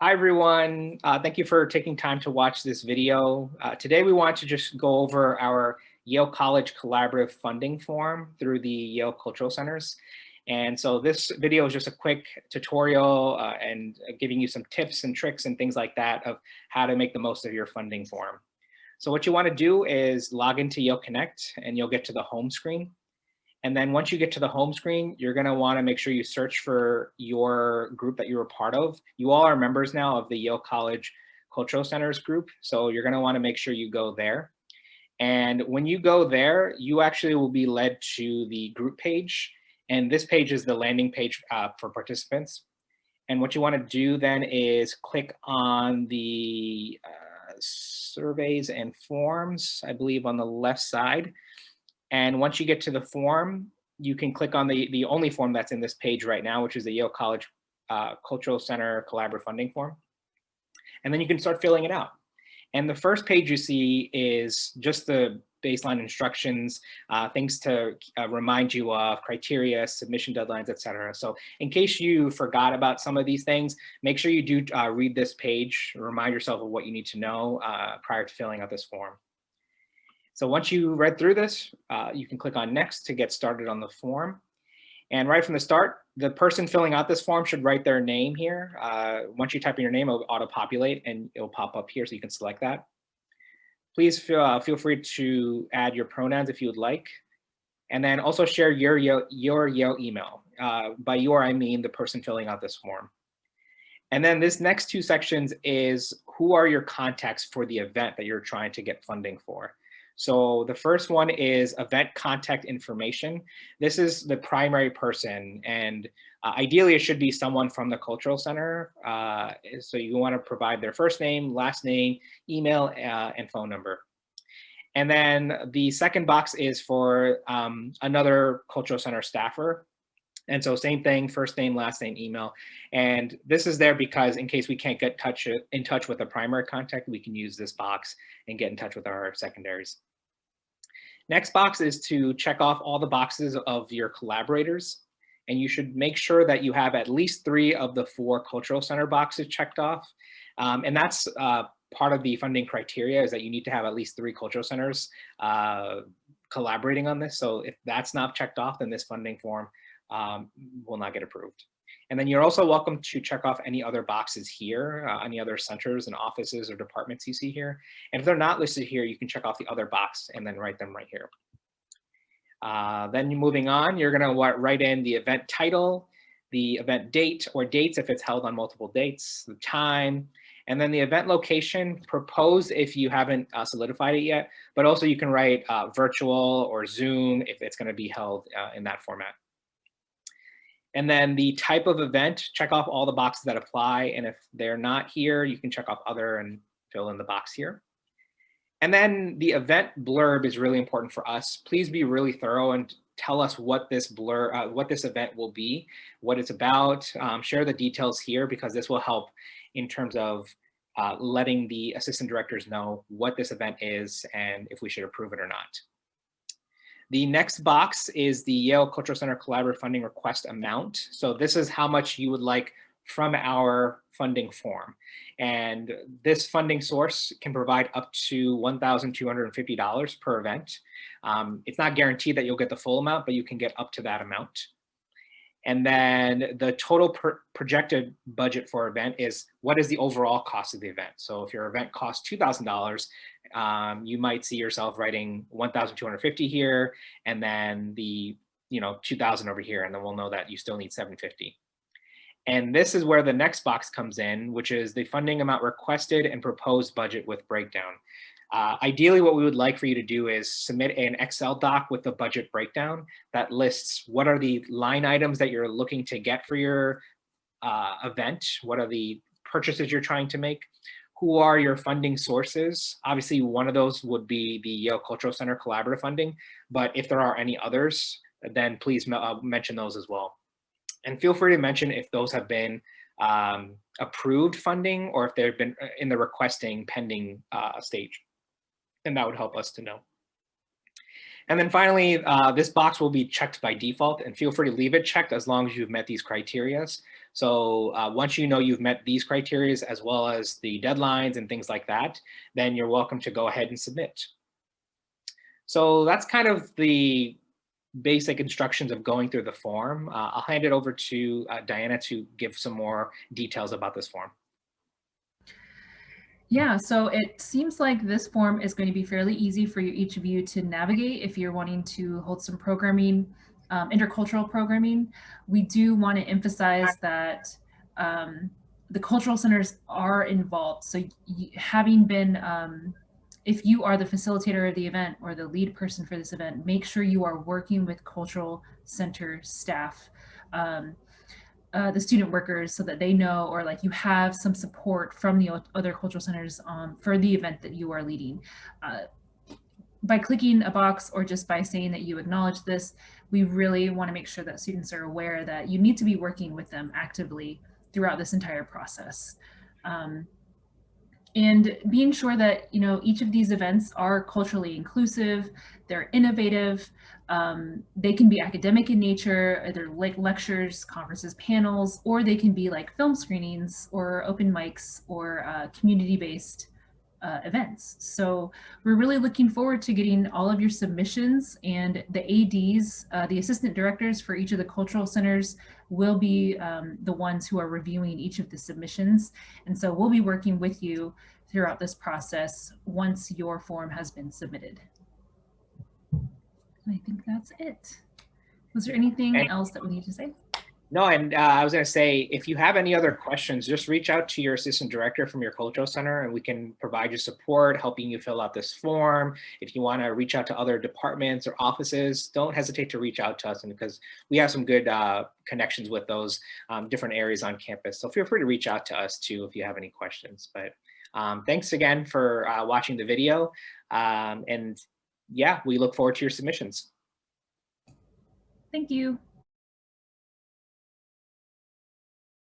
Hi, everyone. Thank you for taking time to watch this video. Today, we want to just go over our Yale College Collaborative Funding Form through the Yale Cultural Centers. And so this video is just a quick tutorial and giving you some tips and tricks and things like that of how to make the most of your funding form. So what you want to do is log into Yale Connect and you'll get to the home screen. And then once you get to the home screen, you're going to want to make sure you search for your group that you're a part of. You all are members now of the Yale College Cultural Centers group. So you're going to want to make sure you go there. And when you go there, you actually will be led to the group page. And this page is the landing page for participants. And what you want to do then is click on the surveys and forms, I believe on the left side. And once you get to the form, you can click on the only form that's in this page right now, which is the Yale College Cultural Center Collaborative Funding Form. And then you can start filling it out. And the first page you see is just the baseline instructions, things to remind you of, criteria, submission deadlines, etc. So in case you forgot about some of these things, make sure you do read this page, remind yourself of what you need to know prior to filling out this form. So once you read through this, you can click on next to get started on the form. And right from the start, the person filling out this form should write their name here. Once you type in your name, it'll auto-populate and it'll pop up here so you can select that. Please feel free to add your pronouns if you would like. And then also share your Yale email. By your, I mean the person filling out this form. And then this next two sections is who are your contacts for the event that you're trying to get funding for. So the first one is event contact information. This is the primary person, and ideally it should be someone from the Cultural Center. So you want to provide their first name, last name, email, and phone number. And then the second box is for another Cultural Center staffer. And so same thing, first name, last name, email. And this is there because in case we can't get in touch with a primary contact, we can use this box and get in touch with our secondaries. Next box is to check off all the boxes of your collaborators. And you should make sure that you have at least 3 of the 4 Cultural Center boxes checked off. And that's part of the funding criteria is that you need to have at least 3 Cultural Centers collaborating on this. So if that's not checked off, then this funding form will not get approved. And then you're also welcome to check off any other boxes here, any other centers and offices or departments you see here. And if they're not listed here, you can check off the other box and then write them right here. Then moving on, you're gonna write in the event title, the event date or dates if it's held on multiple dates, the time, and then the event location, proposed if you haven't solidified it yet, but also you can write virtual or Zoom if it's gonna be held in that format. And then the type of event, check off all the boxes that apply. And if they're not here, you can check off other and fill in the box here. And then the event blurb is really important for us. Please be really thorough and tell us what this event will be, what it's about. Share the details here because this will help in terms of letting the assistant directors know what this event is and if we should approve it or not. The next box is the Yale Cultural Center Collaborative Funding Request amount. So this is how much you would like from our funding form. And this funding source can provide up to $1,250 per event. It's not guaranteed that you'll get the full amount, but you can get up to that amount. And then the total projected budget for event is what is the overall cost of the event. So if your event costs $2,000, you might see yourself writing 1,250 here, and then the 2,000 over here, and then we'll know that you still need 750. And this is where the next box comes in, which is the funding amount requested and proposed budget with breakdown. Ideally, what we would like for you to do is submit an Excel doc with the budget breakdown that lists what are the line items that you're looking to get for your event, what are the purchases you're trying to make, who are your funding sources. Obviously, one of those would be the Yale Cultural Center Collaborative Funding, but if there are any others, then please mention those as well. And feel free to mention if those have been approved funding or if they've been in the requesting pending stage. And that would help us to know. And then finally, this box will be checked by default, and feel free to leave it checked as long as you've met these criteria. So once you know you've met these criteria as well as the deadlines and things like that, then you're welcome to go ahead and submit. So that's kind of the basic instructions of going through the form. I'll hand it over to Diana to give some more details about this form. Yeah, so it seems like this form is going to be fairly easy for each of you to navigate if you're wanting to hold some programming, intercultural programming. We do want to emphasize that the cultural centers are involved. So having been, if you are the facilitator of the event or the lead person for this event, make sure you are working with cultural center staff. The student workers, so that they know, or like you have some support from the other cultural centers for the event that you are leading. By clicking a box or just by saying that you acknowledge this, we really want to make sure that students are aware that you need to be working with them actively throughout this entire process. And being sure that each of these events are culturally inclusive, they're innovative, they can be academic in nature, either like lectures, conferences, panels, or they can be like film screenings or open mics or community-based events. So we're really looking forward to getting all of your submissions, and the ADs, the assistant directors for each of the cultural centers, will be the ones who are reviewing each of the submissions. And so we'll be working with you throughout this process once your form has been submitted. I think that's it. Was there anything else that we need to say? No, and I was going to say, if you have any other questions, just reach out to your assistant director from your cultural center, and we can provide you support, helping you fill out this form. If you want to reach out to other departments or offices, don't hesitate to reach out to us, and because we have some good connections with those different areas on campus. So feel free to reach out to us too if you have any questions. But thanks again for watching the video. And yeah, we look forward to your submissions. Thank you.